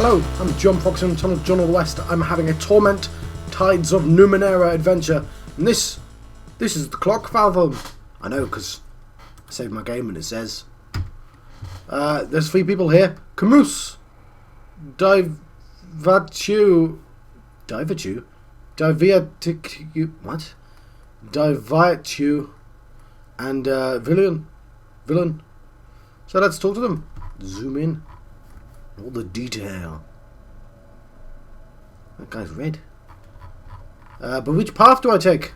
Hello, I'm John Fox in Tunnel John West. I'm having a Torment Tides of Numenera adventure, and this is the clock fathom. I know, because I saved my game and it says there's 3 people here. Camus, Diviatu, what? Diviatu, and Villain. So let's talk to them. Zoom in. All the detail. That guy's red. But which path do I take?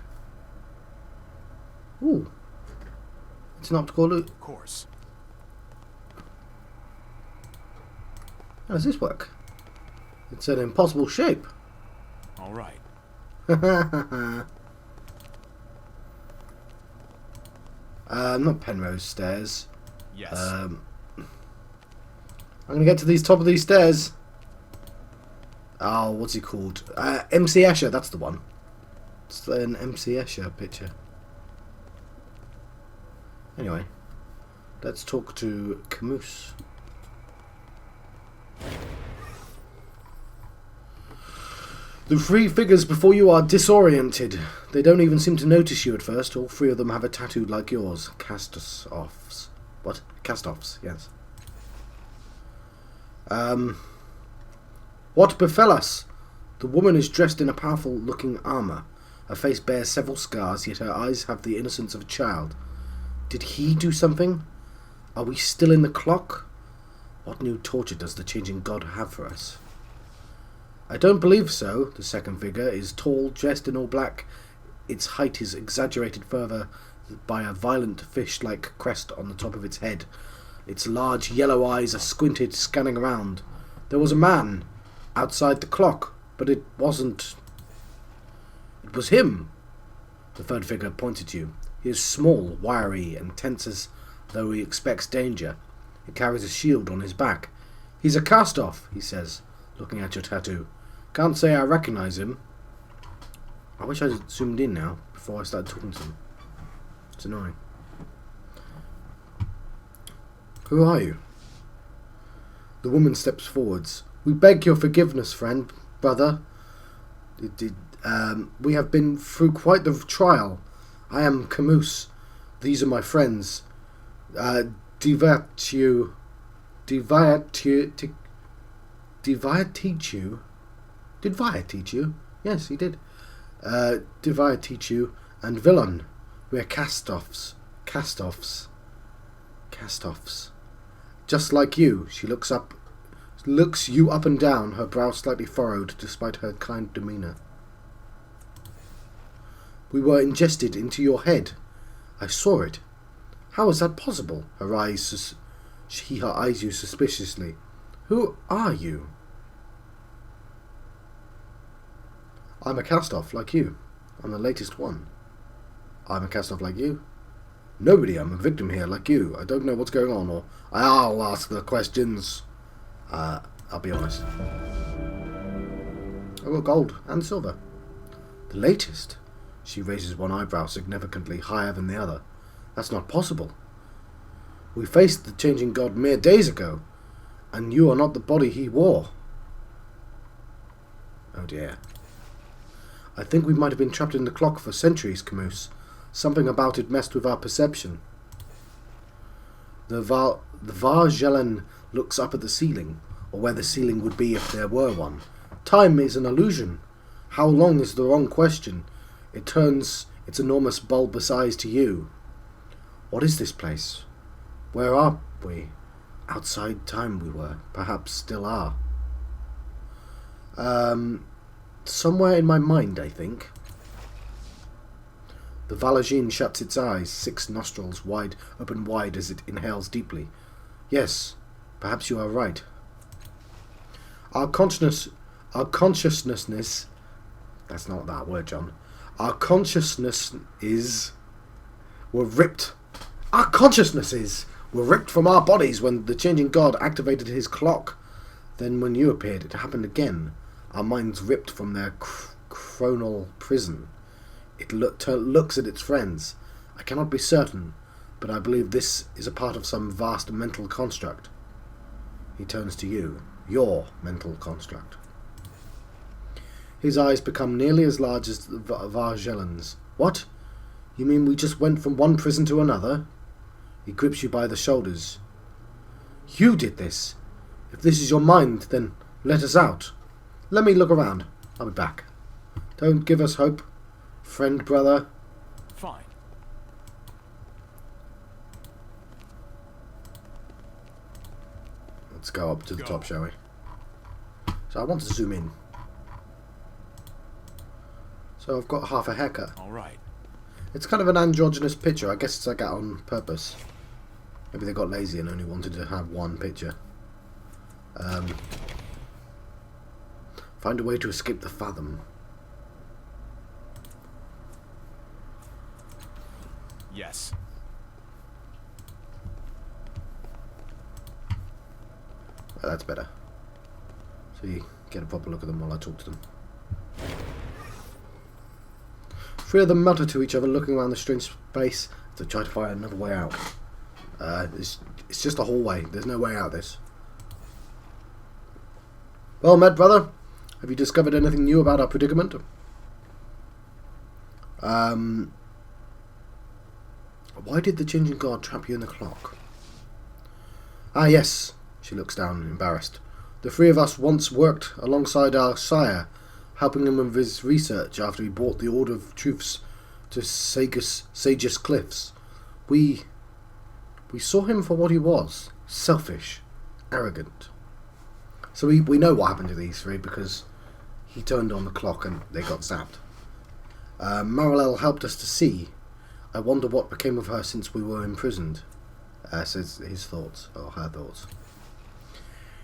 Ooh. It's an optical loop. Of course. How does this work? It's an impossible shape. All right. Not Penrose stairs. Yes. I'm gonna get to these top of these stairs. Oh, what's he called? MC Escher, that's the one. It's an MC Escher picture. Anyway, let's talk to Camus. The 3 figures before you are disoriented. They don't even seem to notice you at first. All 3 of them have a tattoo like yours. Castoffs. What? Castoffs, yes. What befell us? The woman is dressed in a powerful looking armour. Her face bears several scars, yet her eyes have the innocence of a child. Did he do something? Are we still in the clock? What new torture does the changing god have for us? I don't believe so. The second figure is tall, dressed in all black. Its height is exaggerated further by a violent fish-like crest on the top of its head. Its large yellow eyes are squinted, scanning around. There was a man outside the clock, but it wasn't. It was him. The third figure pointed to you. He is small, wiry, and tense as though he expects danger. He carries a shield on his back. He's a castoff, he says, looking at your tattoo. Can't say I recognize him. I wish I had zoomed in now before I started talking to him. It's annoying. Who are you? The woman steps forwards. We beg your forgiveness, friend, brother. We have been through quite the trial. I am Camus. These are my friends. Diviatu. Did Vi teach you? Yes, he did. Diviatu and Villain. We're castoffs. Castoffs. Just like you, she looks you up and down, her brow slightly furrowed despite her kind demeanour. We were ingested into your head. I saw it. How is that possible? Her eyes you suspiciously. Who are you? I'm a castoff like you. I'm the latest one. I'm a castoff like you. Nobody, I'm a victim here, like you. I don't know what's going on, or I'll ask the questions. I'll be honest. I got gold and silver. The latest? She raises one eyebrow significantly higher than the other. That's not possible. We faced the changing god mere days ago, and you are not the body he wore. Oh dear. I think we might have been trapped in the clock for centuries, Camus. Something about it messed with our perception. The Varjelen looks up at the ceiling, or where the ceiling would be if there were one. Time is an illusion. How long is the wrong question. It turns its enormous bulbous eyes to you. What is this place? Where are we? Outside time we were. Perhaps still are. Somewhere in my mind, I think. The Valagine shuts its eyes, 6 nostrils open wide as it inhales deeply. Yes, perhaps you are right. Our consciousness... That's not that word, John. Our consciousnesses were ripped from our bodies when the changing god activated his clock. Then when you appeared, it happened again. Our minds ripped from their chronal prison. It looks at its friends. I cannot be certain, but I believe this is a part of some vast mental construct. He turns to you. Your mental construct. His eyes become nearly as large as Vargelin's. What? You mean we just went from one prison to another? He grips you by the shoulders. You did this. If this is your mind, then let us out. Let me look around. I'll be back. Don't give us hope, friend, brother. Fine. Let's go up to the top, shall we? So I want to zoom in. So I've got half a haircut. All right. It's kind of an androgynous picture. I guess it's like that on purpose. Maybe they got lazy and only wanted to have one picture. Find a way to escape the fathom. Yes. Well, that's better. So you get a proper look at them while I talk to them. Three of them mutter to each other, looking around the strange space to try to find another way out. It's just a hallway. There's no way out of this. Well met, brother. Have you discovered anything new about our predicament? Why did the changing guard trap you in the clock? Ah, yes. She looks down, embarrassed. The three of us once worked alongside our sire, helping him with his research after he brought the Order of Truths to Sage's Cliffs. We saw him for what he was. Selfish. Arrogant. So we know what happened to these three because he turned on the clock and they got zapped. Maralel helped us to see. I wonder what became of her since we were imprisoned. Says his thoughts, or her thoughts.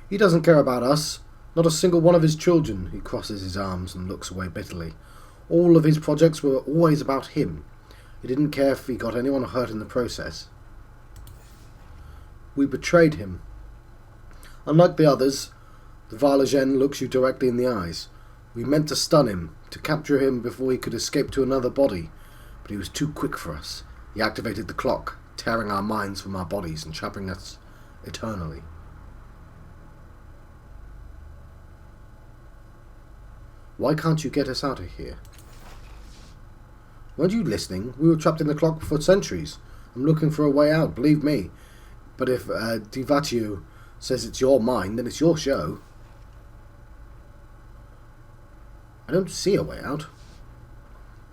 He doesn't care about us. Not a single one of his children. He crosses his arms and looks away bitterly. All of his projects were always about him. He didn't care if he got anyone hurt in the process. We betrayed him. Unlike the others, the Varlagen looks you directly in the eyes. We meant to stun him, to capture him before he could escape to another body, but he was too quick for us. He activated the clock, tearing our minds from our bodies and trapping us eternally. Why can't you get us out of here? Weren't you listening? We were trapped in the clock for centuries. I'm looking for a way out, believe me. But if Divatio says it's your mind, then it's your show. I don't see a way out.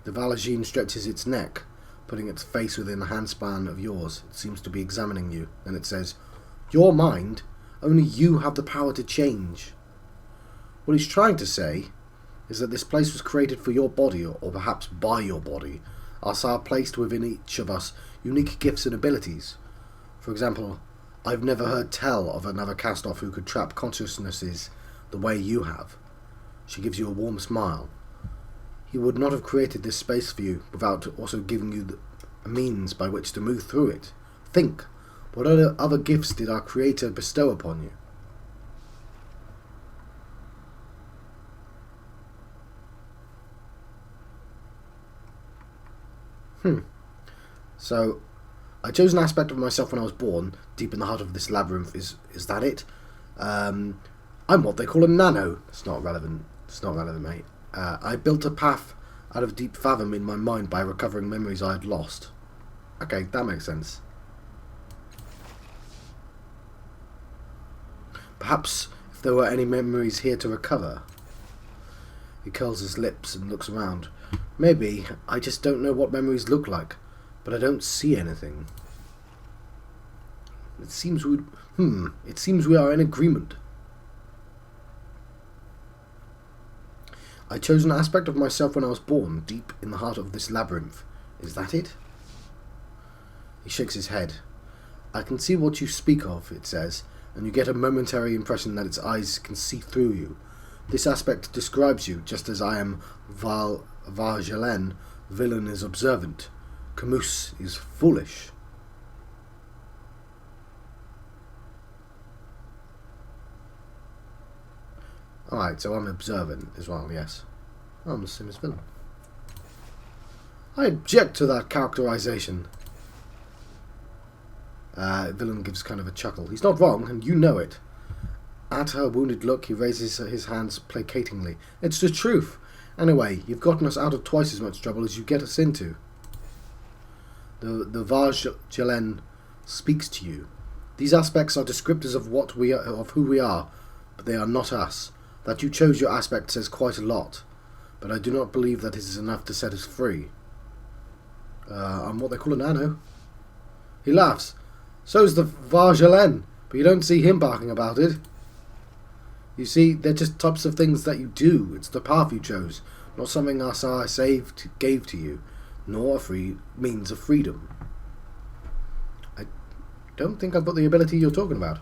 The Valagine stretches its neck, putting its face within the handspan of yours. It seems to be examining you. Then it says, your mind? Only you have the power to change. What he's trying to say is that this place was created for your body, or perhaps by your body. Our sire placed within each of us unique gifts and abilities. For example, I've never heard tell of another castoff who could trap consciousnesses the way you have. She gives you a warm smile. He would not have created this space for you without also giving you a means by which to move through it. Think, what other gifts did our Creator bestow upon you? So, I chose an aspect of myself when I was born, deep in the heart of this labyrinth. Is that it? I'm what they call a nano. It's not relevant. It's not relevant, mate. I built a path out of deep fathom in my mind by recovering memories I had lost. Okay, that makes sense. Perhaps if there were any memories here to recover. He curls his lips and looks around. Maybe. I just don't know what memories look like. But I don't see anything. It seems we are in agreement. I chose an aspect of myself when I was born, deep in the heart of this labyrinth. Is that it? He shakes his head. I can see what you speak of, it says, and you get a momentary impression that its eyes can see through you. This aspect describes you, just as I am Vargelen, villain is observant. Camus is foolish. Alright, so I'm observant as well, yes. I'm the same as villain. I object to that characterization. Villain gives kind of a chuckle. He's not wrong, and you know it. At her wounded look, he raises his hands placatingly. It's the truth. Anyway, you've gotten us out of twice as much trouble as you get us into. The Varjalen speaks to you. These aspects are descriptors of what we are, of who we are, but they are not us. That you chose your aspect says quite a lot, but I do not believe that it is enough to set us free. I'm what they call a nano. He laughs. So's the Varjalen, but you don't see him barking about it. You see, they're just types of things that you do. It's the path you chose, not something our sire gave to you, nor a free means of freedom. I don't think I've got the ability you're talking about.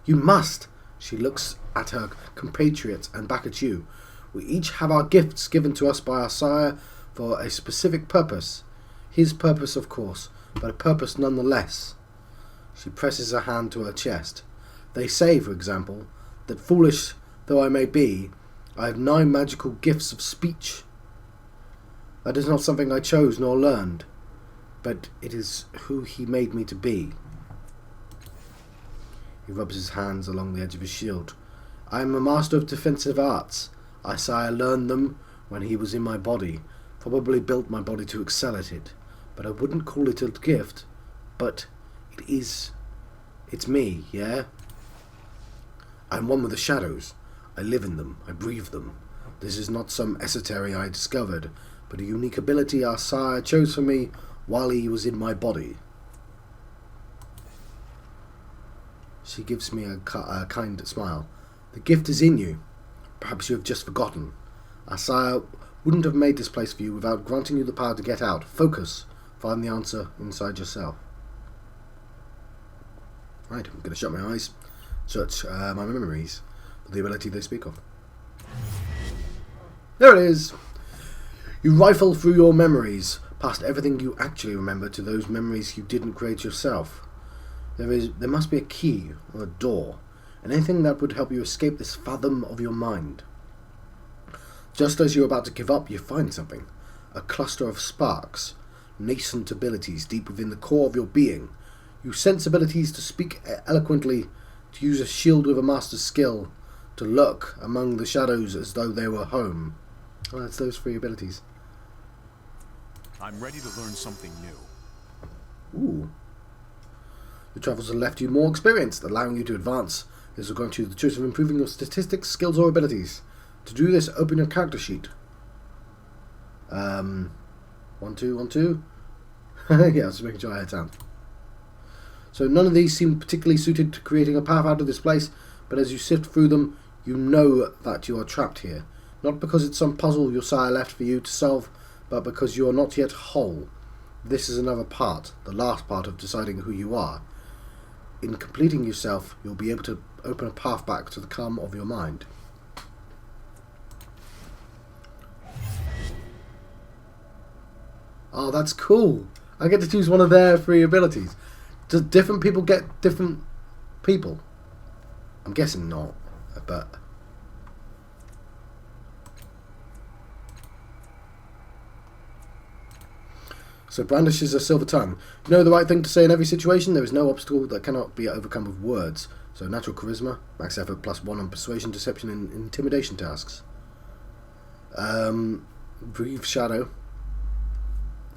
You must. She looks at her compatriots and back at you. We each have our gifts given to us by our sire for a specific purpose. His purpose, of course, but a purpose nonetheless. She presses her hand to her chest. They say, for example, that foolish though I may be, I have 9 magical gifts of speech. That is not something I chose nor learned, but it is who he made me to be. He rubs his hands along the edge of his shield. I am a master of defensive arts. Our sire learned them when he was in my body, probably built my body to excel at it, but I wouldn't call it a gift, but it is. It's me, yeah? I'm one with the shadows. I live in them. I breathe them. This is not some esotery I discovered, but a unique ability our sire chose for me while he was in my body. She gives me a kind smile. The gift is in you. Perhaps you have just forgotten. Our sire wouldn't have made this place for you without granting you the power to get out. Focus. Find the answer inside yourself. Right, I'm going to shut my eyes. Search my memories for the ability they speak of. There it is. You rifle through your memories, past everything you actually remember to those memories you didn't create yourself. There must be a key or a door, and anything that would help you escape this fathom of your mind. Just as you're about to give up, you find something. A cluster of sparks, nascent abilities deep within the core of your being. You sense abilities to speak eloquently, to use a shield with a master's skill, to lurk among the shadows as though they were home. Oh, that's those 3 abilities. I'm ready to learn something new. Ooh. Your travels have left you more experienced, allowing you to advance. This will grant you the choice of improving your statistics, skills, or abilities. To do this, open your character sheet. 1, 2, 1, 2. Yeah, I was just making sure I had time. So none of these seem particularly suited to creating a path out of this place, but as you sift through them, you know that you are trapped here. Not because it's some puzzle your sire left for you to solve, but because you are not yet whole. This is another part, the last part of deciding who you are. In completing yourself, you'll be able to open a path back to the calm of your mind. Oh, that's cool. I get to choose one of their 3 abilities. Do different people get different people? I'm guessing not, but... So brandishes a silver tongue. You know the right thing to say in every situation. There is no obstacle that cannot be overcome with words. So natural charisma, max effort +1 on persuasion, deception, and intimidation tasks. Breathe shadow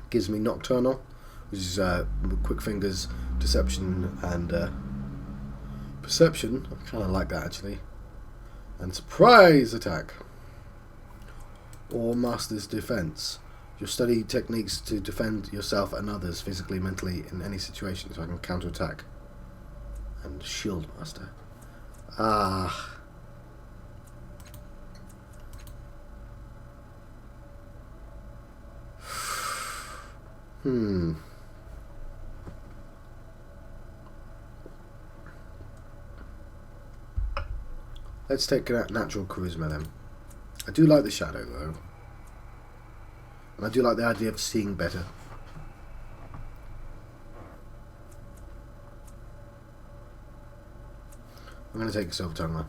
gives me nocturnal, which is quick fingers, deception, and perception. I kind of like that actually. And surprise attack. Or master's defense. You study techniques to defend yourself and others physically, mentally, in any situation, so I can counterattack. And shield master. Ah. Let's take natural charisma then. I do like the shadow though. And I do like the idea of seeing better. I'm going to take a silver tongue now.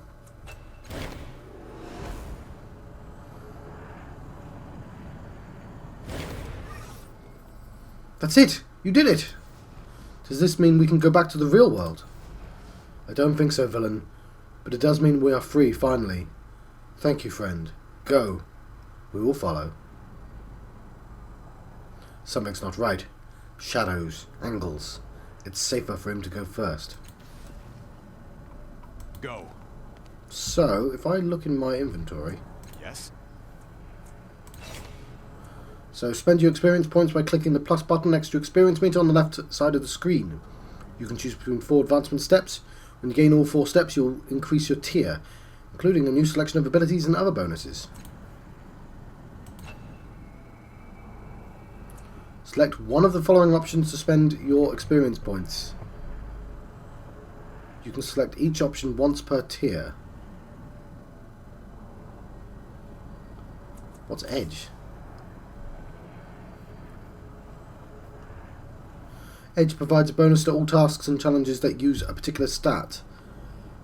That's it! You did it! Does this mean we can go back to the real world? I don't think so, villain. But it does mean we are free, finally. Thank you, friend. Go. We will follow. Something's not right. Shadows, angles. It's safer for him to go first. Go. So, if I look in my inventory... Yes? So, spend your experience points by clicking the plus button next to experience meter on the left side of the screen. You can choose between 4 advancement steps. When you gain all 4 steps, you'll increase your tier, including a new selection of abilities and other bonuses. Select one of the following options to spend your experience points. You can select each option once per tier. What's Edge? Edge provides a bonus to all tasks and challenges that use a particular stat.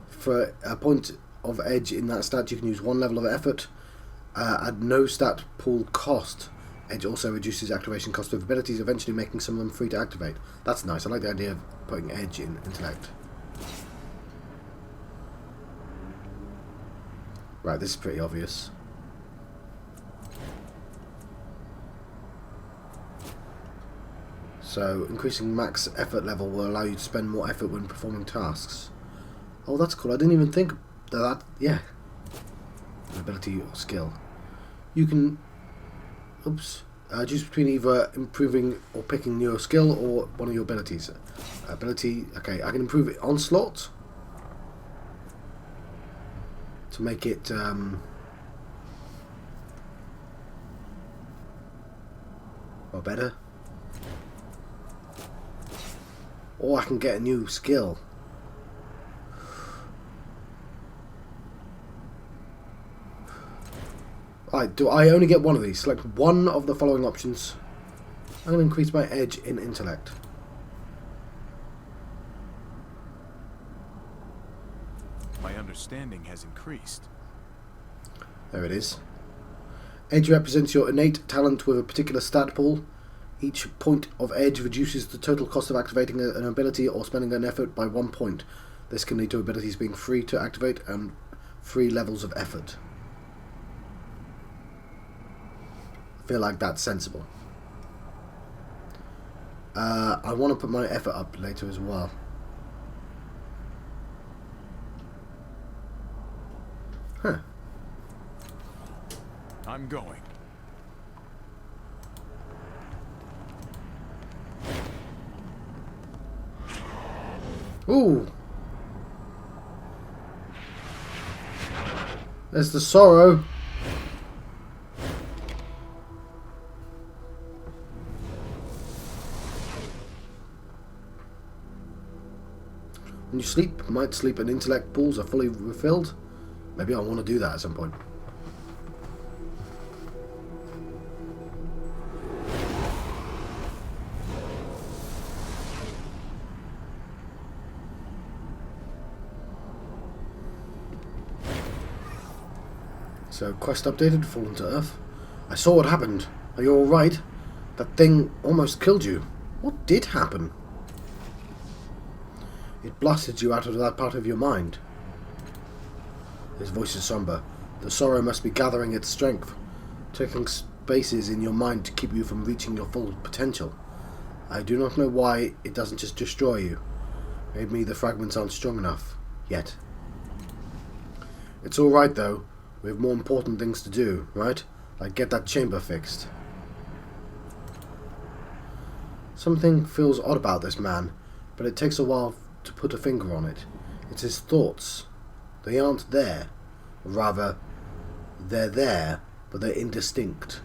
For a point of Edge in that stat, you can use 1 level of effort at no stat pool cost. Edge also reduces activation cost of abilities, eventually making some of them free to activate. That's nice. I like the idea of putting Edge in intellect. Right, this is pretty obvious. So, increasing max effort level will allow you to spend more effort when performing tasks. Oh, that's cool. I didn't even think that. Yeah. Ability or skill. You can... Oops. Choose between either improving or picking your skill or one of your abilities. Ability... Okay, I can improve it onslaught. To make it... or better. Or I can get a new skill. Right, do I only get one of these? Select one of the following options. I'm going to increase my edge in intellect. My understanding has increased. There it is. Edge represents your innate talent with a particular stat pool. Each point of edge reduces the total cost of activating an ability or spending an effort by 1 point. This can lead to abilities being free to activate and free levels of effort. I feel like that's sensible. I want to put my effort up later as well. Huh. I'm going. Ooh. There's the sorrow. When you sleep, you might sleep and intellect pools are fully refilled. Maybe I want to do that at some point. So, quest updated, fallen to earth. I saw what happened. Are you alright? That thing almost killed you. What did happen? It blasted you out of that part of your mind. His voice is somber. The sorrow must be gathering its strength, taking spaces in your mind to keep you from reaching your full potential. I do not know why it doesn't just destroy you. Maybe the fragments aren't strong enough. Yet. It's alright though. We have more important things to do, right? Like get that chamber fixed. Something feels odd about this man, but it takes a while to put a finger on it. It's his thoughts. They aren't there. Rather, they're there, but they're indistinct.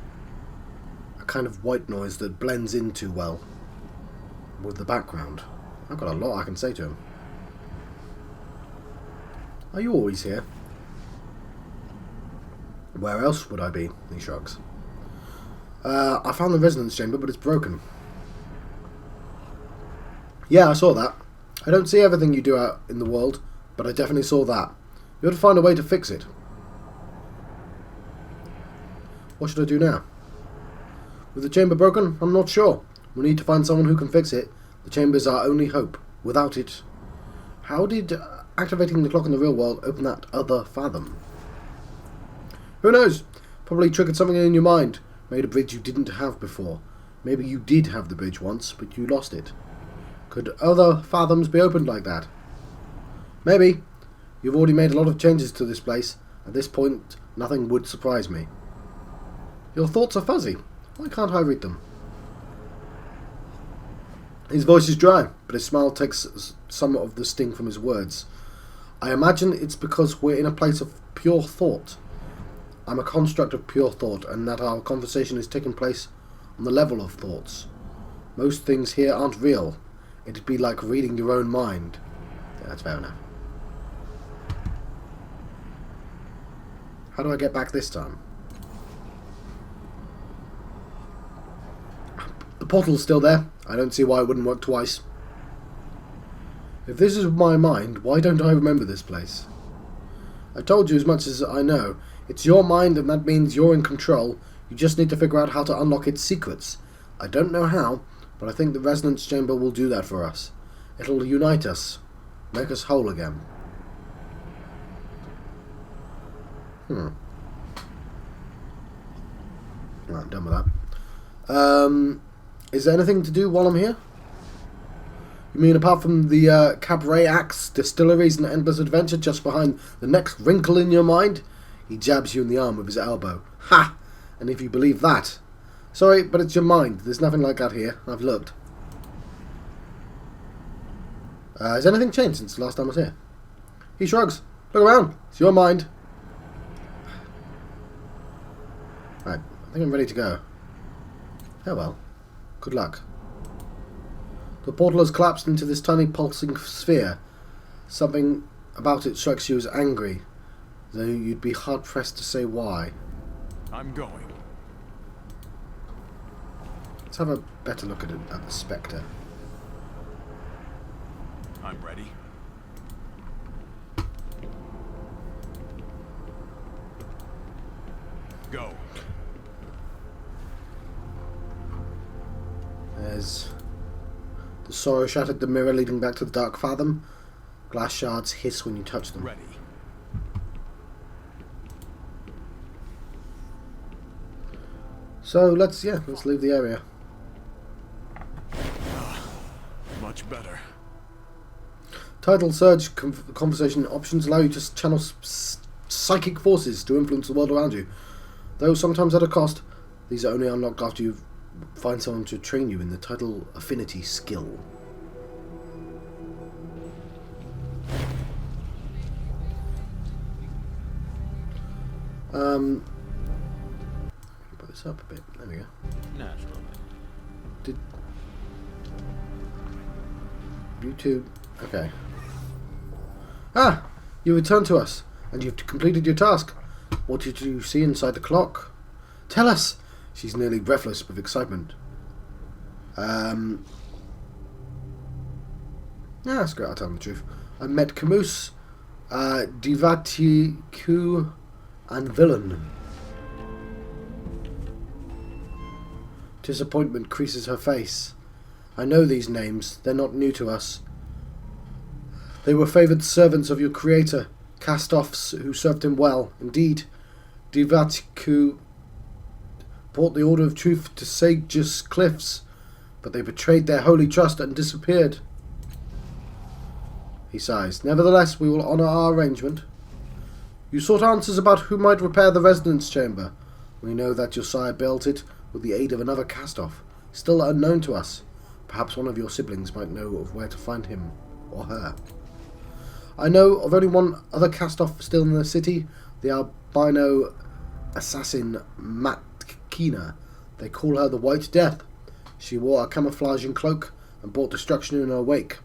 A kind of white noise that blends in too well with the background. I've got a lot I can say to him. Are you always here? Where else would I be? He shrugs. I found the resonance chamber, but it's broken. Yeah, I saw that. I don't see everything you do out in the world, but I definitely saw that. You ought to find a way to fix it. What should I do now? With the chamber broken? I'm not sure. We need to find someone who can fix it. The chamber's our only hope. Without it... How did activating the clock in the real world opened that other fathom? Who knows? Probably triggered something in your mind. Made a bridge you didn't have before. Maybe you did have the bridge once, but you lost it. Could other fathoms be opened like that? Maybe. You've already made a lot of changes to this place. At this point, nothing would surprise me. Your thoughts are fuzzy. Why can't I read them? His voice is dry, but his smile takes some of the sting from his words. I imagine it's because we're in a place of pure thought. I'm a construct of pure thought, and that our conversation is taking place on the level of thoughts. Most things here aren't real. It'd be like reading your own mind. Yeah, that's fair enough. How do I get back this time? The portal's still there. I don't see why it wouldn't work twice. If this is my mind, why don't I remember this place? I told you as much as I know. It's your mind, and that means you're in control. You just need to figure out how to unlock its secrets. I don't know how, but I think the resonance chamber will do that for us. It'll unite us. Make us whole again. Right, I'm done with that. Is there anything to do while I'm here? You mean apart from the cabaret acts, distilleries, and endless adventure just behind the next wrinkle in your mind? He jabs you in the arm with his elbow. Ha! And if you believe that... Sorry, but it's your mind. There's nothing like that here. I've looked. Has anything changed since the last time I was here? He shrugs. Look around. It's your mind. Right, I think I'm ready to go. Farewell. Good luck. The portal has collapsed into this tiny pulsing sphere. Something about it strikes you as angry, though you'd be hard-pressed to say why. I'm going. Let's have a better look at it, at the Spectre. I'm ready. Go. There's the sorrow shattered the mirror leading back to the Dark Fathom. Glass shards hiss when you touch them. Ready. So let's leave the area. Much better. Tidal surge conversation options allow you to channel psychic forces to influence the world around you. Though sometimes at a cost, these are only unlocked after you find someone to train you in the tidal affinity skill. Put this up a bit. There we go. Naturally. Did you two? Okay. Ah! You returned to us, and you've completed your task. What did you see inside the clock? Tell us! She's nearly breathless with excitement. Yeah, that's great, I'll tell them the truth. I met Camus, Divatiku, and Villain. Disappointment creases her face. I know these names, they're not new to us. They were favoured servants of your creator, castoffs who served him well. Indeed, Divatiku brought the Order of Truth to Sage's cliffs, but they betrayed their holy trust and disappeared. He sighs. Nevertheless, we will honour our arrangement. You sought answers about who might repair the resonance chamber. We know that your sire built it with the aid of another castoff, still unknown to us. Perhaps one of your siblings might know of where to find him or her. I know of only one other castoff still in the city, the albino assassin Matkina. They call her the White Death. She wore a camouflaging cloak and brought destruction in her wake.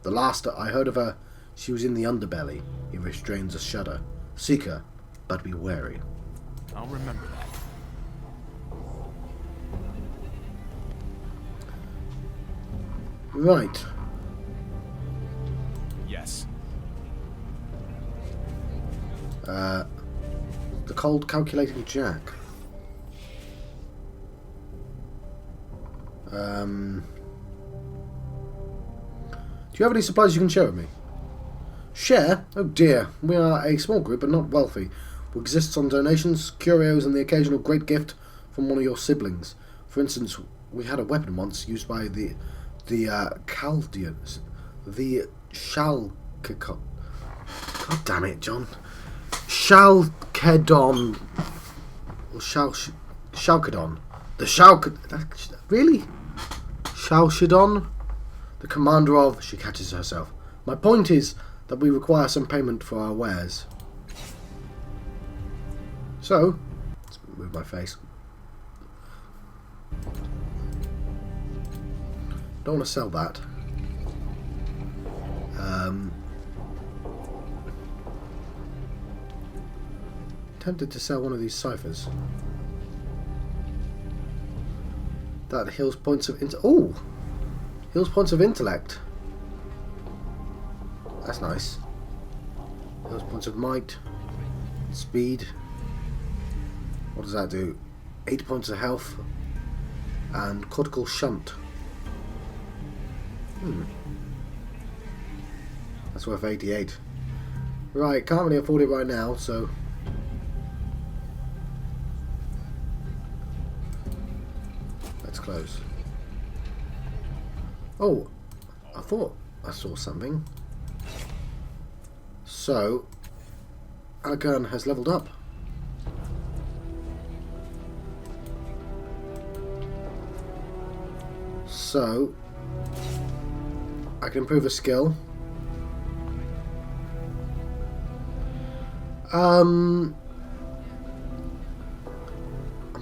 The last I heard of her, she was in the underbelly. He restrains a shudder. Seek her, but be wary. I'll remember that. Right. Yes. The cold calculating Jack. Do you have any supplies you can share with me? Share? Oh dear, we are a small group but not wealthy. We exist on donations, curios, and the occasional great gift from one of your siblings. For instance, we had a weapon once used by the Chaldeans. The Shalkikot. God damn it, John. Shalkedon. Or Shalkedon. The Shalkedon. Really? Shalshadon? The commander of... She catches herself. My point is that we require some payment for our wares. So, let's move my face. Don't want to sell that. Tempted to sell one of these ciphers. That heals points of heals points of intellect. That's nice. Heals points of might, speed. What does that do? 8 points of health and cortical shunt. That's worth 88. Right, can't really afford it right now, so let's close. Oh, I thought I saw something. So, our gun has leveled up. So, I can improve a skill. I'm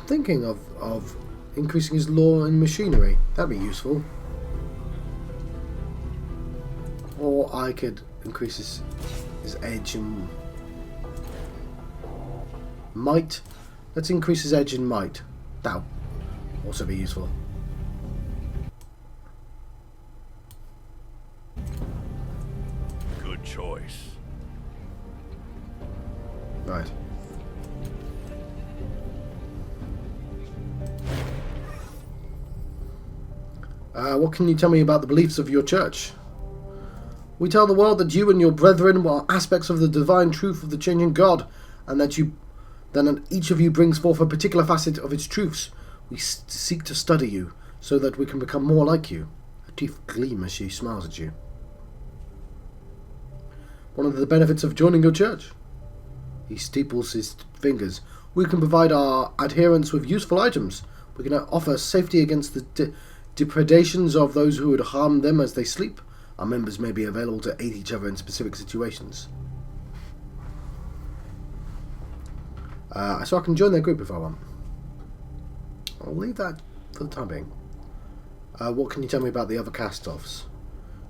thinking of increasing his law in machinery. That'd be useful. Or I could increase his edge and might. Let's increase his edge and might. That'll also be useful. Good choice. Right. What can you tell me about the beliefs of your church? We tell the world that you and your brethren are aspects of the divine truth of the changing God, and that each of you brings forth a particular facet of its truths. We seek to study you, so that we can become more like you. Her teeth gleam as she smiles at you. One of the benefits of joining your church. He steeples his fingers. We can provide our adherents with useful items. We can offer safety against the depredations of those who would harm them as they sleep. Our members may be available to aid each other in specific situations. So I can join their group if I want. I'll leave that for the time being. What can you tell me about the other castoffs?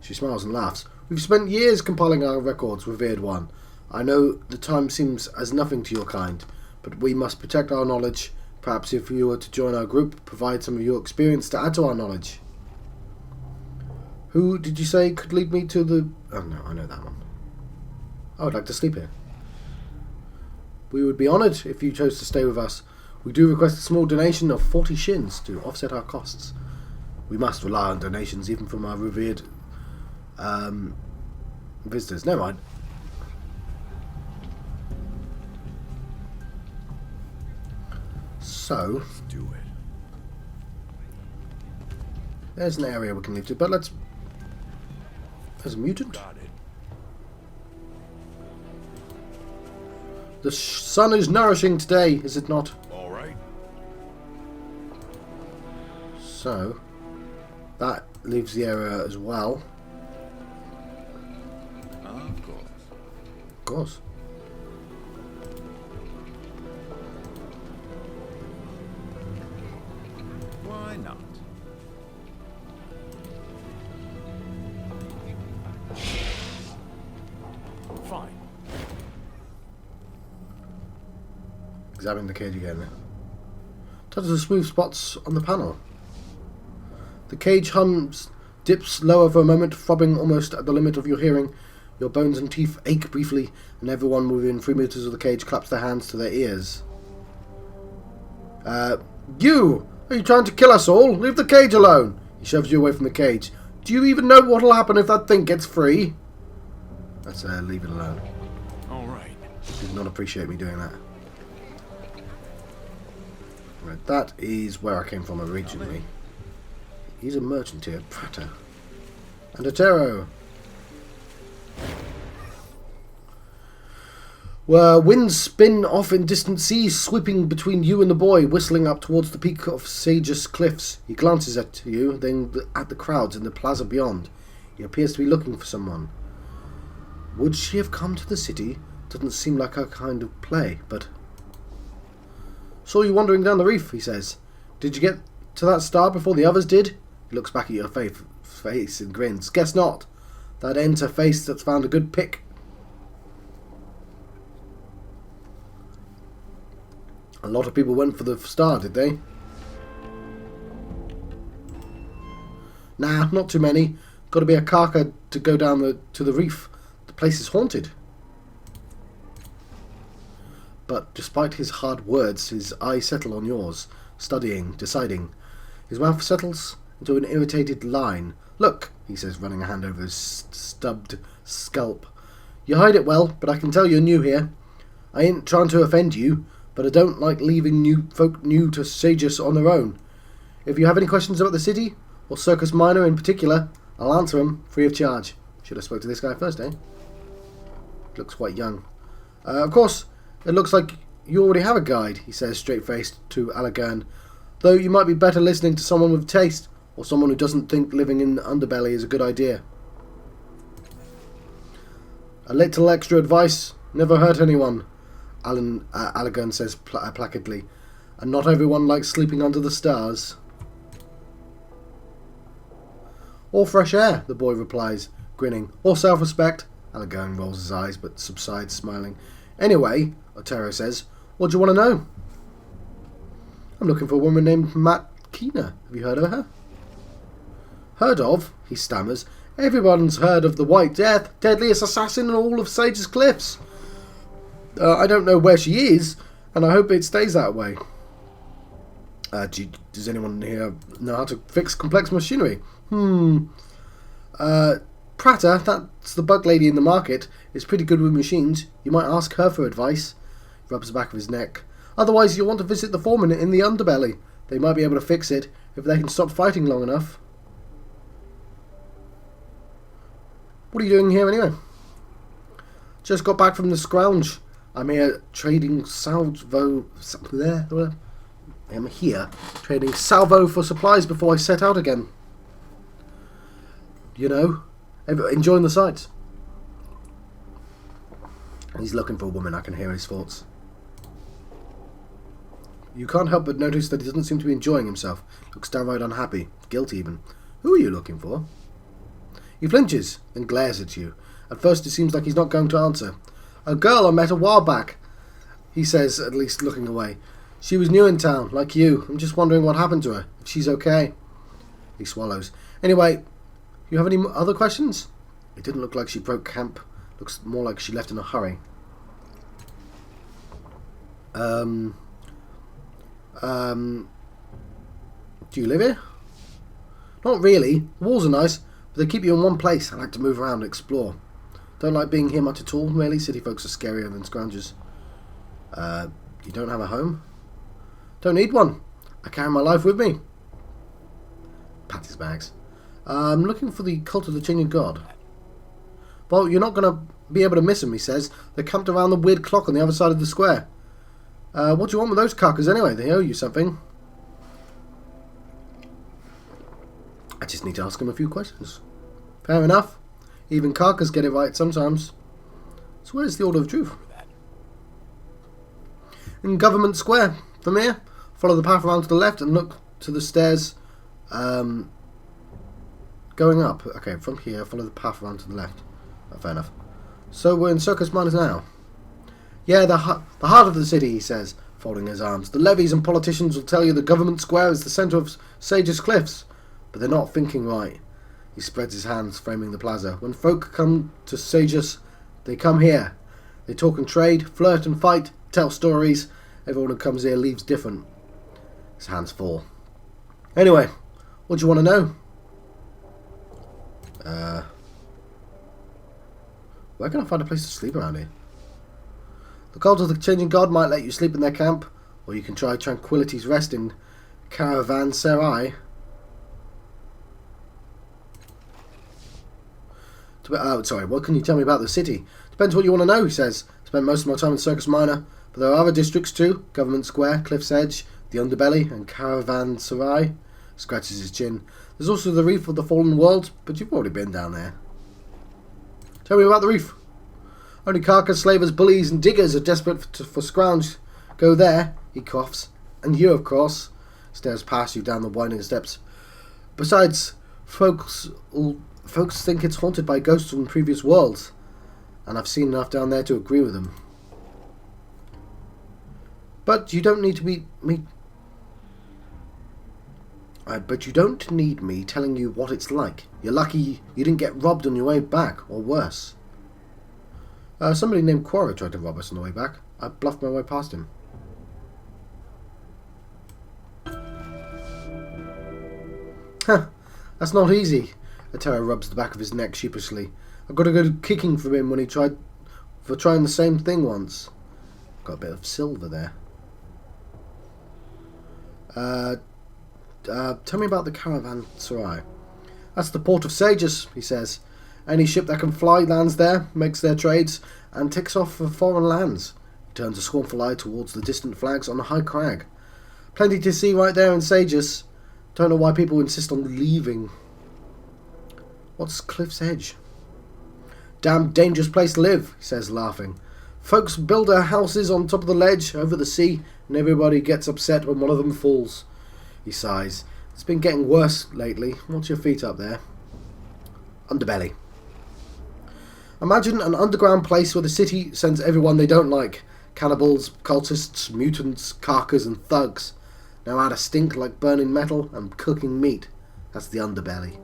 She smiles and laughs. We've spent years compiling our records, revered one. I know the time seems as nothing to your kind, but we must protect our knowledge. Perhaps if you were to join our group, provide some of your experience to add to our knowledge. Who did you say could lead me to the... Oh no, I know that one. I would like to sleep here. We would be honoured if you chose to stay with us. We do request a small donation of 40 shins to offset our costs. We must rely on donations even from our revered visitors. Never mind. So, Let's do it. there's an area we can leave to, but let's... There's a mutant. Got it. The sun is nourishing today, is it not? All right. So, that leaves the area as well. Of course. Of course. Why not? Fine. Examine the cage again. Touch the smooth spots on the panel. The cage hums, dips lower for a moment, throbbing almost at the limit of your hearing. Your bones and teeth ache briefly, and everyone within 3 meters of the cage claps their hands to their ears. You! Are you trying to kill us all? Leave the cage alone! He shoves you away from the cage. Do you even know what'll happen if that thing gets free? Let's leave it alone. All right. Did not appreciate me doing that. Right, that is where I came from originally. He's a merchant here, Prater. And a Tero. Where winds spin off in distant seas, sweeping between you and the boy, whistling up towards the peak of Circus cliffs. He glances at you, then at the crowds in the plaza beyond. He appears to be looking for someone. Would she have come to the city? Doesn't seem like her kind of play, but... Saw you wandering down the reef, he says. Did you get to that star before the others did? He looks back at your face and grins. Guess not. That ends her face that's found a good pick. A lot of people went for the star, did they? Nah, not too many. Got to be a carker to go down to the reef. The place is haunted. But despite his hard words, his eyes settle on yours, studying, deciding. His mouth settles into an irritated line. Look, he says, running a hand over his stubbed scalp. You hide it well, but I can tell you're new here. I ain't trying to offend you, but I don't like leaving folk new to Circus on their own. If you have any questions about the city, or Circus Minor in particular, I'll answer them free of charge. Should have spoke to this guy first, eh? Looks quite young. Of course, it looks like you already have a guide, he says, straight-faced to Alagern. Though you might be better listening to someone with taste, or someone who doesn't think living in the underbelly is a good idea. A little extra advice never hurt anyone, Alagern says placidly. And not everyone likes sleeping under the stars. Or fresh air, the boy replies, grinning. Or self-respect. Alagern rolls his eyes, but subsides, smiling. Anyway, Otero says, what do you want to know? I'm looking for a woman named Matt Keener. Have you heard of her? Heard of? He stammers. Everyone's heard of the White Death, deadliest assassin in all of Sage's Cliffs. I don't know where she is, and I hope it stays that way. Does anyone here know how to fix complex machinery? Prater, that's the bug lady in the market, is pretty good with machines. You might ask her for advice. He rubs the back of his neck. Otherwise, you'll want to visit the foreman in the underbelly. They might be able to fix it, if they can stop fighting long enough. What are you doing here anyway? Just got back from the scrounge. I'm here trading salvo for supplies before I set out again. You know, enjoying the sights. He's looking for a woman. I can hear his thoughts. You can't help but notice that he doesn't seem to be enjoying himself. Looks downright unhappy, guilty even. Who are you looking for? He flinches, then glares at you. At first it seems like he's not going to answer. A girl I met a while back, he says, at least looking away. She was new in town, like you. I'm just wondering what happened to her, if she's okay. He swallows. Anyway, you have any other questions? It didn't look like she broke camp. Looks more like she left in a hurry. Do you live here? Not really. The walls are nice, but they keep you in one place. I like to move around and explore. Don't like being here much at all, really. City folks are scarier than scroungers. You don't have a home? Don't need one. I carry my life with me. Pat his bags. I'm looking for the cult of the Changing God. Well, you're not going to be able to miss them, he says. They're camped around the weird clock on the other side of the square. What do you want with those carcass anyway? They owe you something. I just need to ask him a few questions. Fair enough. Even carcass get it right sometimes. So where's the Order of Truth? In Government Square. From here, follow the path around to the left and look to the stairs going up. Okay, from here, follow the path around to the left. Oh, fair enough. So we're in Circus Minor now. Yeah, the heart of the city, he says, folding his arms. The levies and politicians will tell you the Government Square is the centre of Sage's Cliffs, but they're not thinking right. He spreads his hands, framing the plaza. When folk come to Sage's, they come here. They talk and trade, flirt and fight, tell stories. Everyone who comes here leaves different. His hands fall. Anyway, what do you want to know? Where can I find a place to sleep around here? The cult of the changing god might let you sleep in their camp, or you can try Tranquility's Rest in Caravanserai. Oh, sorry, what can you tell me about the city? Depends what you want to know, he says. Spent most of my time in Circus Minor, but there are other districts too. Government Square, Cliff's Edge, the Underbelly, and Caravanserai. Scratches his chin. There's also the Reef of the Fallen World, but you've already been down there. Tell me about the reef. Only carcass slavers, bullies, and diggers are desperate for scrounge. Go there, he coughs. And you, of course. Stares past you down the winding steps. Besides, folks think it's haunted by ghosts from previous worlds. And I've seen enough down there to agree with them. But you don't need to But you don't need me telling you what it's like. You're lucky you didn't get robbed on your way back, or worse. Somebody named Quora tried to rob us on the way back. I bluffed my way past him. Huh, that's not easy. Atera rubs the back of his neck sheepishly. I got a good kicking from him when he tried for trying the same thing once. Got a bit of silver there. Tell me about the Caravanserai. That's the port of Sages, he says. Any ship that can fly lands there, makes their trades, and takes off for foreign lands. He turns a scornful eye towards the distant flags on a high crag. Plenty to see right there in Sages. Don't know why people insist on leaving. What's Cliff's Edge? Damn dangerous place to live, he says, laughing. Folks build their houses on top of the ledge, over the sea, and everybody gets upset when one of them falls. He sighs. It's been getting worse lately. What's your feet up there? Underbelly. Imagine an underground place where the city sends everyone they don't like. Cannibals, cultists, mutants, carcass and thugs. Now add a stink like burning metal and cooking meat. That's the underbelly.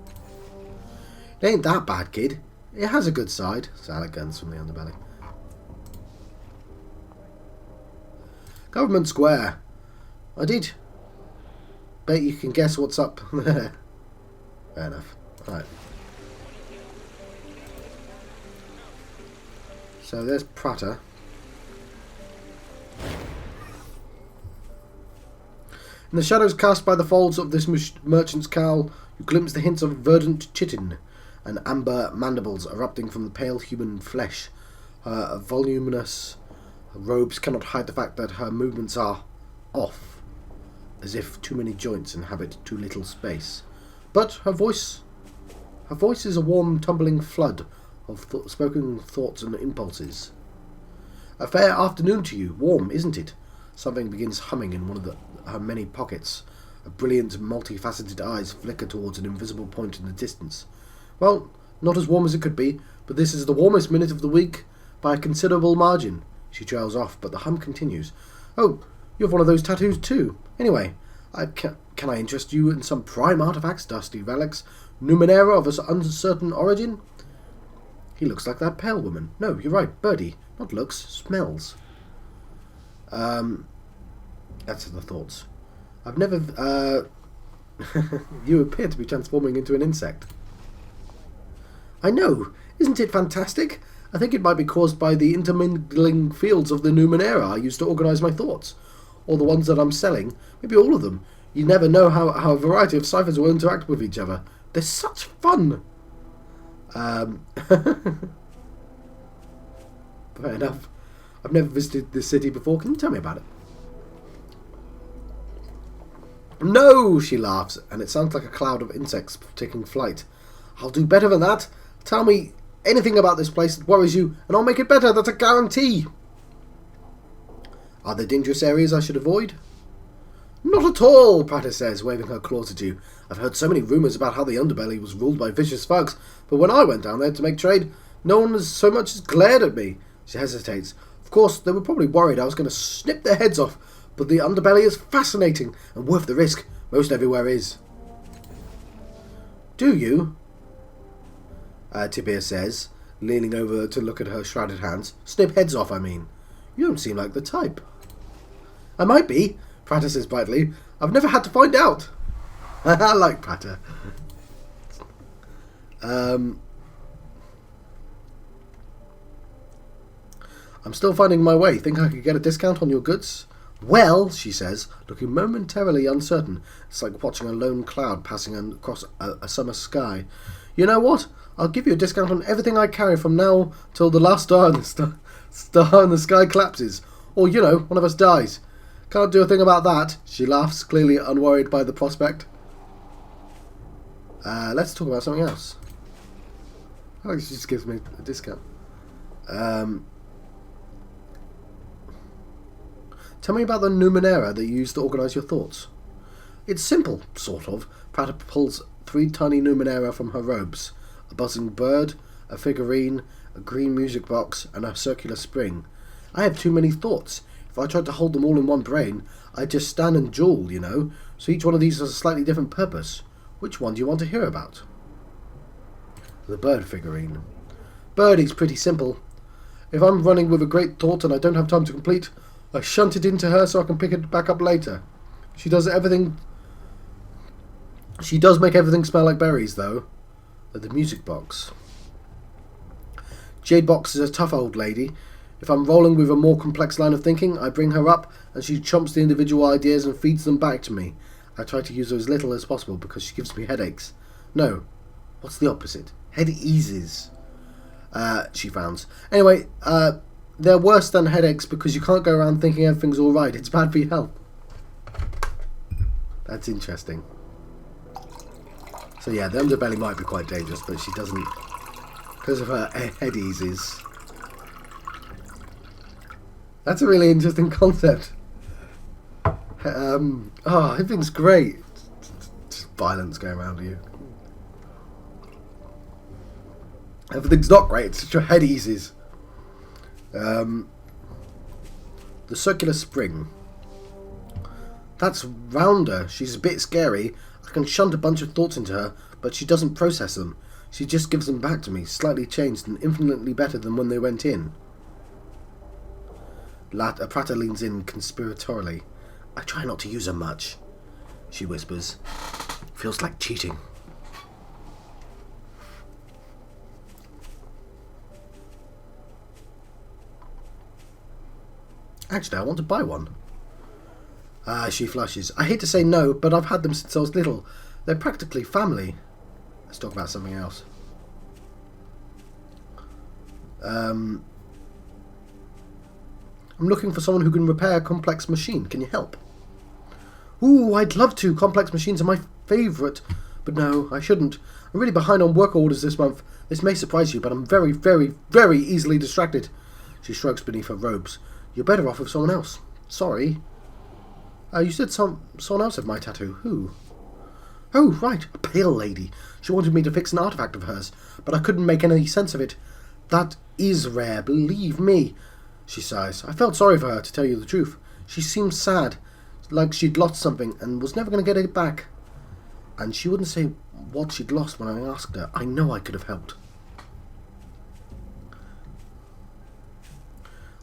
It ain't that bad, kid. It has a good side. Salad guns from the underbelly. Government Square. I did. Bet you can guess what's up there. Fair enough. Right. So there's Prater. In the shadows cast by the folds of this merchant's cowl, you glimpse the hints of verdant chitin and amber mandibles erupting from the pale human flesh. Her voluminous robes cannot hide the fact that her movements are off, as if too many joints inhabit too little space. But her voice is a warm, tumbling flood of spoken thoughts and impulses. A fair afternoon to you. Warm, isn't it? Something begins humming in one of her many pockets. Her brilliant, multifaceted eyes flicker towards an invisible point in the distance. Well, not as warm as it could be, but this is the warmest minute of the week by a considerable margin. She trails off, but the hum continues. Oh, you have one of those tattoos too. Anyway, can I interest you in some prime artifacts, dusty relics, Numenera of uncertain origin? He looks like that pale woman. No, you're right, Birdie. Not looks, smells. That's the thoughts. I've never, You appear to be transforming into an insect. I know. Isn't it fantastic? I think it might be caused by the intermingling fields of the Numenera I used to organise my thoughts. Or the ones that I'm selling. Maybe all of them. You never know how a variety of ciphers will interact with each other. They're such fun! Fair enough. I've never visited this city before. Can you tell me about it? No, she laughs, and it sounds like a cloud of insects taking flight. I'll do better than that. Tell me anything about this place that worries you, and I'll make it better. That's a guarantee. Are there dangerous areas I should avoid? Not at all, Prater says, waving her claws at you. I've heard so many rumours about how the underbelly was ruled by vicious thugs, but when I went down there to make trade, no one has so much as glared at me. She hesitates. Of course, they were probably worried I was going to snip their heads off, but the underbelly is fascinating and worth the risk. Most everywhere is. Do you? Tibia says, leaning over to look at her shrouded hands. Snip heads off, I mean. You don't seem like the type. I might be, Prater says brightly. I've never had to find out. I like Prater. I'm still finding my way. Think I could get a discount on your goods? Well, she says, looking momentarily uncertain. It's like watching a lone cloud passing across a summer sky. You know what? I'll give you a discount on everything I carry from now till the last star in the sky collapses. Or, you know, one of us dies. Can't do a thing about that. She laughs, clearly unworried by the prospect. Let's talk about something else. I think she just gives me a discount. Tell me about the Numenera that you use to organise your thoughts. It's simple, sort of. Prata pulls 3 tiny Numenera from her robes. A buzzing bird, a figurine, a green music box, and a circular spring. I have too many thoughts. If I tried to hold them all in one brain, I'd just stand and jewel, you know. So each one of these has a slightly different purpose. Which one do you want to hear about? The bird figurine. Birdie's pretty simple. If I'm running with a great thought and I don't have time to complete, I shunt it into her so I can pick it back up later. She does everything. She does make everything smell like berries, though. At the music box. Jade Box is a tough old lady. If I'm rolling with a more complex line of thinking, I bring her up and she chomps the individual ideas and feeds them back to me. I try to use her as little as possible because she gives me headaches. No, what's the opposite? Head eases. She frowns. Anyway, they're worse than headaches because you can't go around thinking everything's alright. It's bad for your health. That's interesting. So yeah, the underbelly might be quite dangerous, but she doesn't... Because of her head eases. That's a really interesting concept. Everything's great. Just violence going around you. Everything's not great, it's just your head eases. The circular spring. That's Rounder. She's a bit scary. I can shunt a bunch of thoughts into her, but she doesn't process them. She just gives them back to me, slightly changed and infinitely better than when they went in. Prata leans in conspiratorially. I try not to use her much, she whispers. Feels like cheating. Actually, I want to buy one. She flushes. I hate to say no, but I've had them since I was little. They're practically family. Let's talk about something else. I'm looking for someone who can repair a complex machine. Can you help? Ooh, I'd love to. Complex machines are my favourite. But no, I shouldn't. I'm really behind on work orders this month. This may surprise you, but I'm very, very, very easily distracted. She shrugs beneath her robes. You're better off with someone else. Sorry. You said someone else had my tattoo. Who? Oh, right. A pale lady. She wanted me to fix an artifact of hers, but I couldn't make any sense of it. That is rare, believe me. She sighs. I felt sorry for her, to tell you the truth. She seemed sad, like she'd lost something and was never going to get it back. And she wouldn't say what she'd lost when I asked her. I know I could have helped.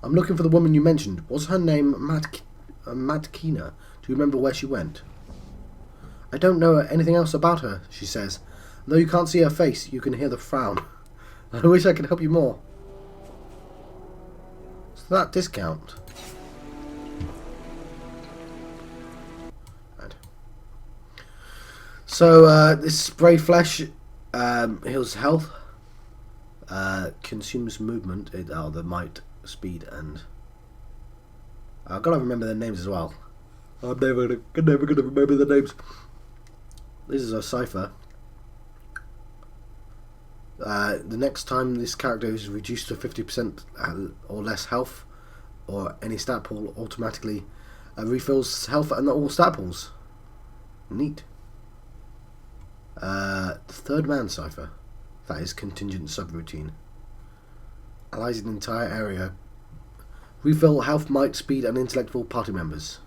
I'm looking for the woman you mentioned. Was her name Matkina? Do you remember where she went? I don't know anything else about her, she says. Though you can't see her face, you can hear the frown. I wish I could help you more. So that discount. Right. So this spray flesh heals health, consumes movement. The might, speed, and I've got to remember their names as well. I'm never gonna remember the names. This is a cipher. The next time this character is reduced to 50% or less health, or any stat pool, automatically refills health and all stat pools. Neat. The third man cipher. That is contingent subroutine. Allies an entire area. Refill health, might, speed, and intellect for all party members.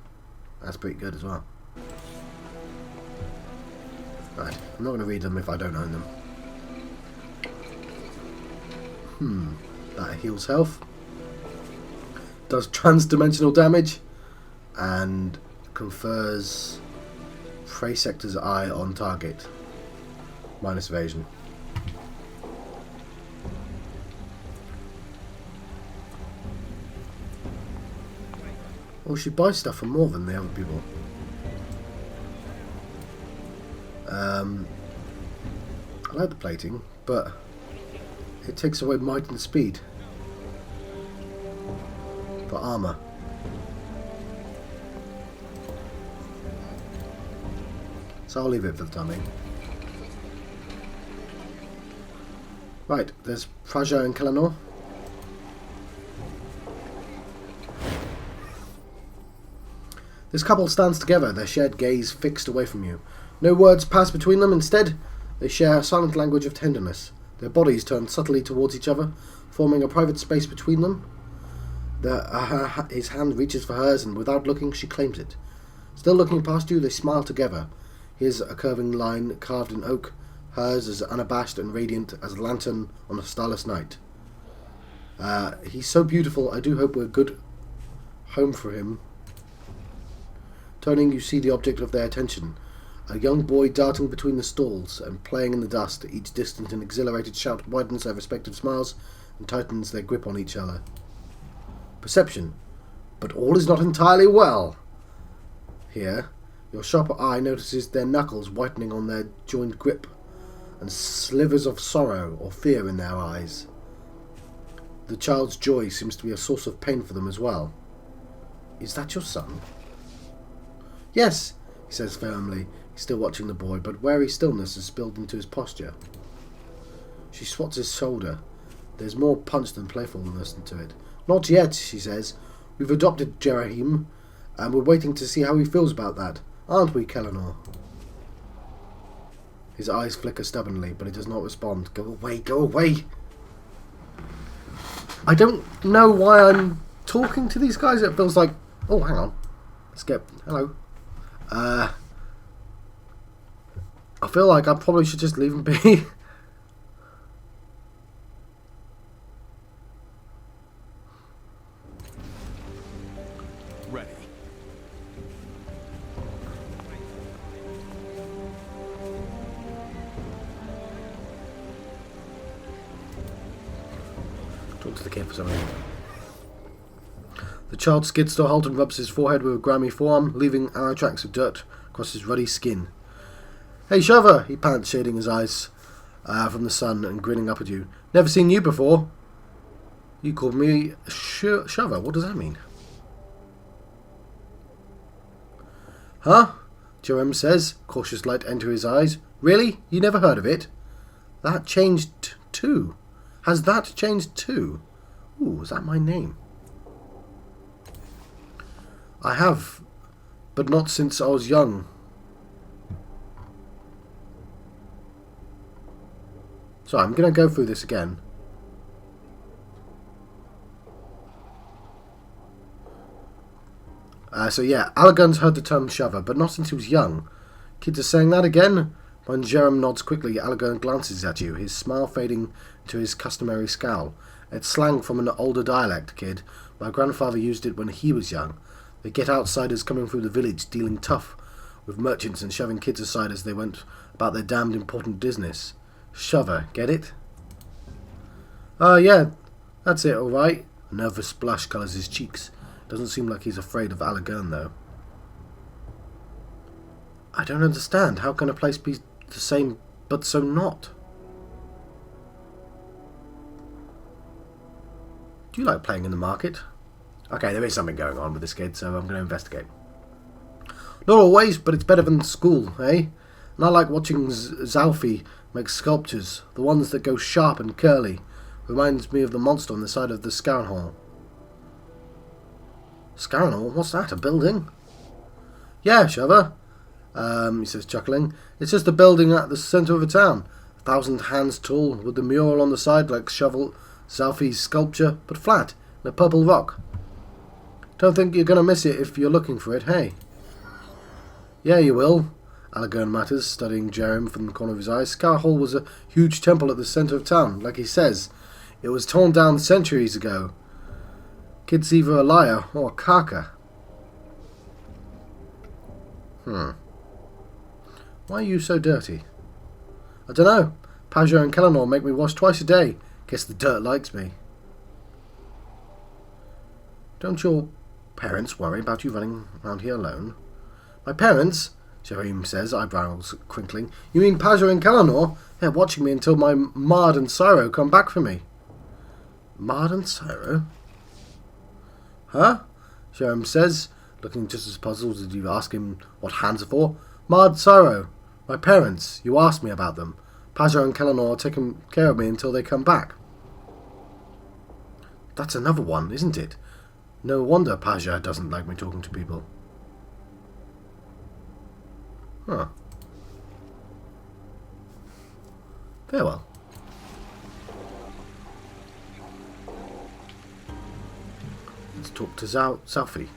That's pretty good as well. Right, I'm not going to read them if I don't own them. That heals health. Does trans-dimensional damage. And confers Prey Sector's Eye on target. Minus evasion. Or she buys stuff for more than the other people. I like the plating, but it takes away might and speed for armour. So I'll leave it for the time being. Right, there's Praja and Kellanor. This couple stands together, their shared gaze fixed away from you. No words pass between them, instead, they share a silent language of tenderness. Their bodies turn subtly towards each other, forming a private space between them. His hand reaches for hers, and without looking, she claims it. Still looking past you, they smile together. His a curving line carved in oak, hers as unabashed and radiant as a lantern on a starless night. He's so beautiful, I do hope we're a good home for him. Turning, you see the object of their attention. A young boy darting between the stalls and playing in the dust. Each distant and exhilarated shout widens their respective smiles and tightens their grip on each other. Perception. But all is not entirely well. Here, your sharper eye notices their knuckles whitening on their joined grip, and slivers of sorrow or fear in their eyes. The child's joy seems to be a source of pain for them as well. Is that your son? Yes, he says firmly, still watching the boy, but wary stillness has spilled into his posture. She swats his shoulder. There's more punch than playfulness into it. Not yet, she says. We've adopted Jerahim, and we're waiting to see how he feels about that. Aren't we, Kellanor? His eyes flicker stubbornly, but he does not respond. Go away, go away! I don't know why I'm talking to these guys. It feels like... Oh, hang on. Skip. Hello. I feel like I probably should just leave him be. Ready. Talk to the kid for some reason. The child skids to a halt and rubs his forehead with a grimy forearm, leaving arrow tracks of dirt across his ruddy skin. Hey, Shover! He pants, shading his eyes from the sun and grinning up at you. Never seen you before. You called me Shover. What does that mean? Huh? Jerem says, cautious light enter his eyes. Really? You never heard of it? That changed too. Has that changed too? Ooh, is that my name? I have, but not since I was young. So I'm going to go through this again. So yeah, Alagun's heard the term shover, but not since he was young. Kids are saying that again? When Jerem nods quickly, Alagun glances at you, his smile fading to his customary scowl. It's slang from an older dialect, kid. My grandfather used it when he was young. They get outsiders coming through the village, dealing tough with merchants and shoving kids aside as they went about their damned important business. Shover, get it? Yeah, that's it, alright. A nervous blush colours his cheeks. Doesn't seem like he's afraid of Alagun, though. I don't understand. How can a place be the same, but so not? Do you like playing in the market? Okay, there is something going on with this kid, so I'm going to investigate. Not always, but it's better than school, eh? And I like watching Zalfi make sculptures, the ones that go sharp and curly. Reminds me of the monster on the side of the Scarron Hall. Scarron Hall? What's that, a building? Yeah, Shover, he says, chuckling. It's just a building at the centre of a town. 1,000 hands tall, with the mural on the side like Zalfi's sculpture, but flat, in a purple rock. Don't think you're going to miss it if you're looking for it, hey? Yeah, you will. Alagun mutters, studying Jerem from the corner of his eye. Scar Hall was a huge temple at the centre of town, like he says. It was torn down centuries ago. Kid's either a liar or a carker. Why are you so dirty? I dunno. Pajo and Kellanor make me wash twice a day. Guess the dirt likes me. Don't your Parents worry about you running around here alone? My parents? Jerome says, eyebrows crinkling. You mean Paja and Kalanor? They're watching me until my Mard and Syro come back for me. Mard and Syro? Huh? Jerome says, looking just as puzzled as you ask him what hands are for. Mard, Syro. My parents. You asked me about them. Paja and Kalanor are taking care of me until they come back. That's another one, isn't it? No wonder Paja doesn't like me talking to people. Huh. Farewell. Let's talk to Zalfi.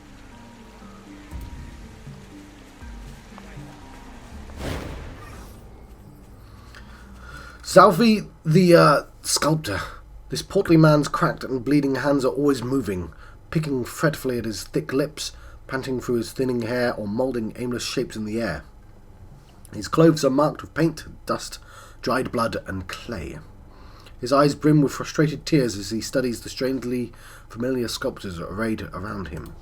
Zalfi, the sculptor. This portly man's cracked and bleeding hands are always moving, picking fretfully at his thick lips, panting through his thinning hair or moulding aimless shapes in the air. His clothes are marked with paint, dust, dried blood, and clay. His eyes brim with frustrated tears as he studies the strangely familiar sculptures arrayed around him.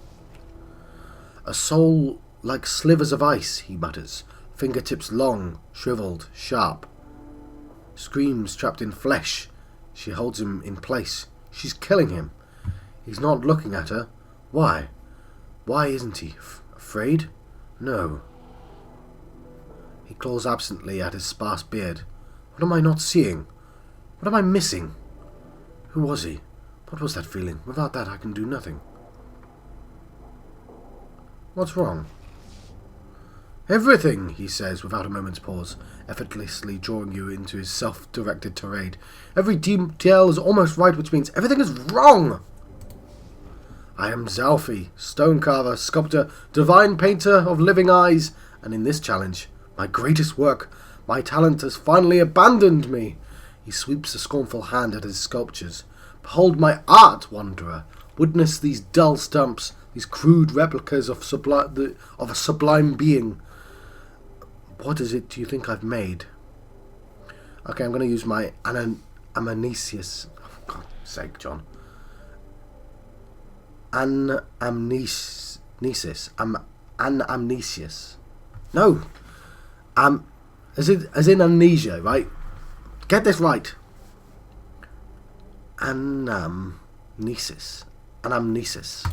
A soul like slivers of ice, he mutters, fingertips long, shriveled, sharp. Screams trapped in flesh. She holds him in place. She's killing him. He's not looking at her. Why? Why isn't he? Afraid? No. He claws absently at his sparse beard. What am I not seeing? What am I missing? Who was he? What was that feeling? Without that I can do nothing. What's wrong? Everything, he says without a moment's pause, effortlessly drawing you into his self-directed tirade. Every detail is almost right, which means everything is wrong. I am Zalfi, stonecarver, sculptor, divine painter of living eyes, and in this challenge, my greatest work, my talent has finally abandoned me. He sweeps a scornful hand at his sculptures. Behold my art, wanderer. Witness these dull stumps, these crude replicas of a sublime being. What is it do you think I've made? Okay, I'm going to use my anamnesis. Oh, for God's sake, John. Anamnesis. Anamnesius. No. As in amnesia, right? Get this right. Anamnesis. Anamnesis.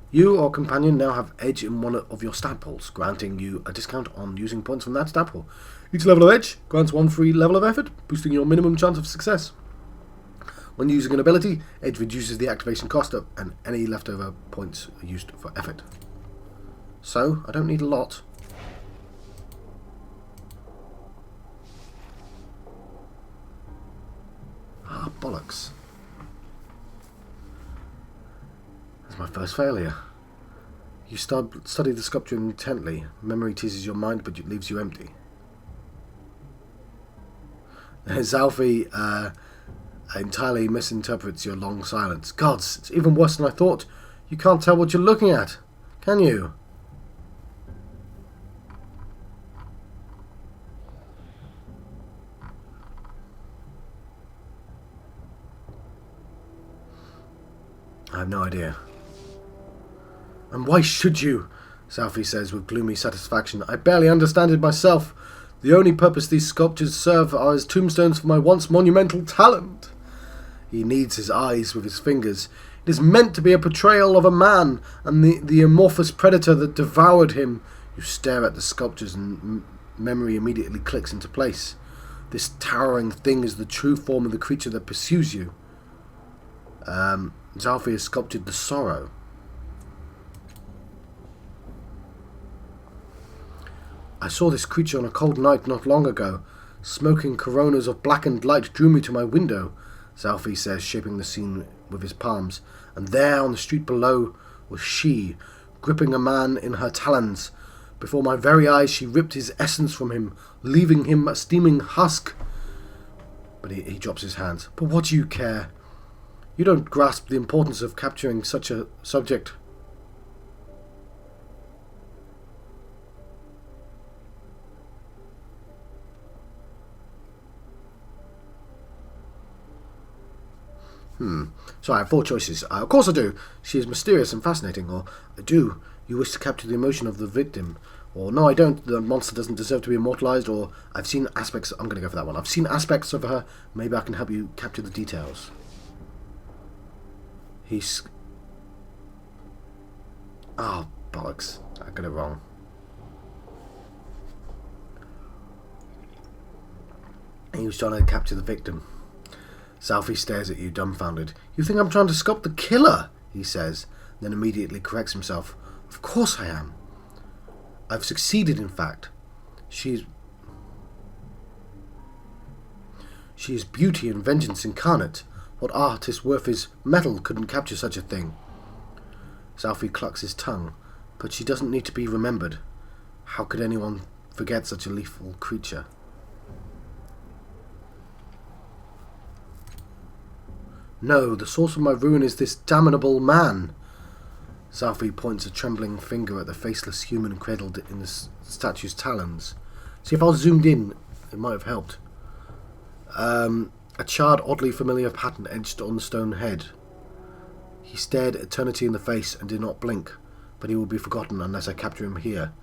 You or companion now have edge in one of your stat pools, granting you a discount on using points from that stat pool. Each level of edge grants one free level of effort, boosting your minimum chance of success. When using an ability, edge reduces the activation cost of, and any leftover points are used for effort. So, I don't need a lot. Ah, bollocks. That's my first failure. You study the sculpture intently. Memory teases your mind, but it leaves you empty. Zalfi entirely misinterprets your long silence. Gods, it's even worse than I thought. You can't tell what you're looking at, can you? I have no idea. And why should you? Zalfi says with gloomy satisfaction. I barely understand it myself. The only purpose these sculptures serve are as tombstones for my once monumental talent. He kneads his eyes with his fingers. It is meant to be a portrayal of a man and the amorphous predator that devoured him. You stare at the sculptures and memory immediately clicks into place. This towering thing is the true form of the creature that pursues you. Zalfi has sculpted the sorrow. I saw this creature on a cold night not long ago. Smoking coronas of blackened light drew me to my window, Zalfi says, shaping the scene with his palms. And there, on the street below, was she, gripping a man in her talons. Before my very eyes she ripped his essence from him, leaving him a steaming husk. But he drops his hands. But what do you care? You don't grasp the importance of capturing such a subject. So I have 4 choices. Of course I do. She is mysterious and fascinating. Or, do you wish to capture the emotion of the victim? Or, no, I don't. The monster doesn't deserve to be immortalized. Or, I've seen aspects... I'm going to go for that one. I've seen aspects of her. Maybe I can help you capture the details. He's... Oh, bollocks. I got it wrong. He was trying to capture the victim. Southie stares at you, dumbfounded. You think I'm trying to stop the killer? He says, then immediately corrects himself. Of course I am. I've succeeded, in fact. She is beauty and vengeance incarnate. What artist worth his metal couldn't capture such a thing? Southie clucks his tongue, but she doesn't need to be remembered. How could anyone forget such a lethal creature? No, the source of my ruin is this damnable man. Southie points a trembling finger at the faceless human cradled in the statue's talons. See, if I was zoomed in, it might have helped. A charred, oddly familiar pattern etched on the stone head. He stared eternity in the face and did not blink, but he will be forgotten unless I capture him here.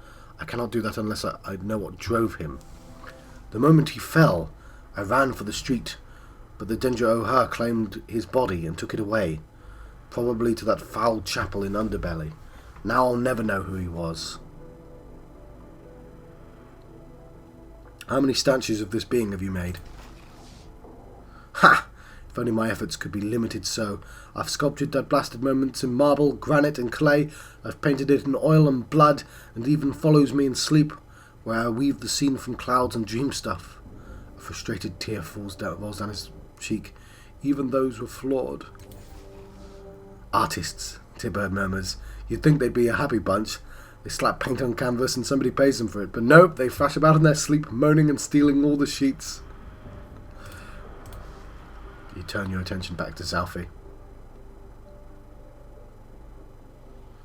I cannot do that unless I know what drove him. The moment he fell, I ran for the street, but the Dendra O'Hare claimed his body and took it away, probably to that foul chapel in Underbelly. Now I'll never know who he was. How many statues of this being have you made? Ha! If only my efforts could be limited so. I've sculptured that blasted moment in marble, granite and clay. I've painted it in oil and blood, and even follows me in sleep, where I weave the scene from clouds and dream stuff. A frustrated tear rolls down his cheek. Even those were flawed. Artists, Tibberd murmurs. You'd think they'd be a happy bunch. They slap paint on canvas and somebody pays them for it. But nope, they thrash about in their sleep, moaning and stealing all the sheets. You turn your attention back to Southie.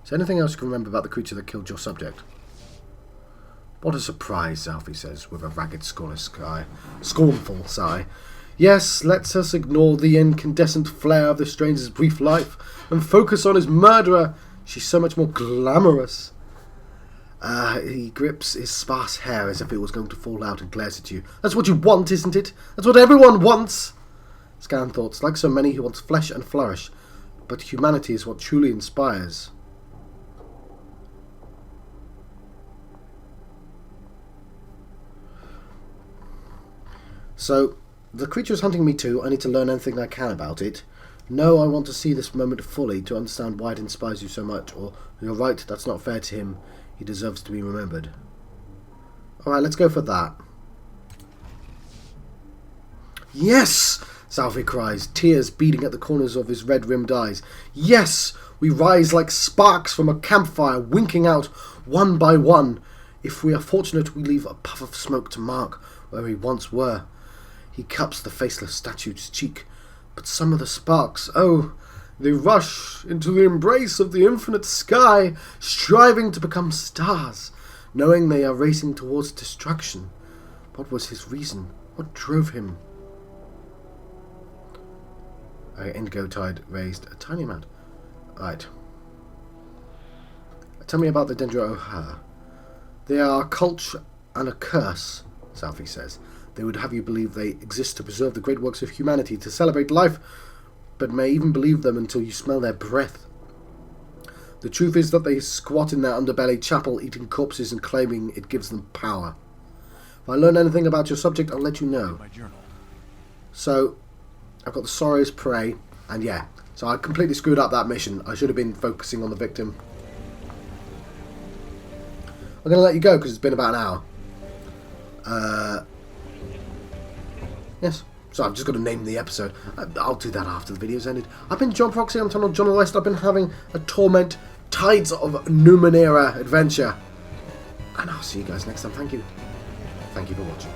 Is there anything else you can remember about the creature that killed your subject? What a surprise, Southie says, with a ragged, scornful sigh. Yes, let us ignore the incandescent flare of the stranger's brief life and focus on his murderer. She's so much more glamorous. He grips his sparse hair as if it was going to fall out and glares at you. That's what you want, isn't it? That's what everyone wants. Scan thoughts, like so many, he wants flesh and flourish, but humanity is what truly inspires. So, the creature is hunting me too. I need to learn anything I can about it. No, I want to see this moment fully to understand why it inspires you so much. Or, you're right, that's not fair to him. He deserves to be remembered. Alright, let's go for that. Yes! Southie cries, tears beading at the corners of his red-rimmed eyes. Yes! We rise like sparks from a campfire, winking out one by one. If we are fortunate, we leave a puff of smoke to mark where we once were. He cups the faceless statue's cheek. But some of the sparks, oh, they rush into the embrace of the infinite sky, striving to become stars, knowing they are racing towards destruction. What was his reason? What drove him? Indigo tide raised a tiny amount. Right. Tell me about the Dendra O'Hare. They are a cult and a curse, Southie says. They would have you believe they exist to preserve the great works of humanity, to celebrate life, but may even believe them until you smell their breath. The truth is that they squat in their underbelly chapel, eating corpses and claiming it gives them power. If I learn anything about your subject, I'll let you know. My journal. So, I've got the Sorrow's Prey, and yeah, so I completely screwed up that mission. I should have been focusing on the victim. I'm going to let you go because it's been about an hour. Yes, so I've just got to name the episode. I'll do that after the video's ended. I've been John Proxy, I'm Tunnel John West. I've been having a Torment Tides of Numenera adventure. And I'll see you guys next time. Thank you. Thank you for watching.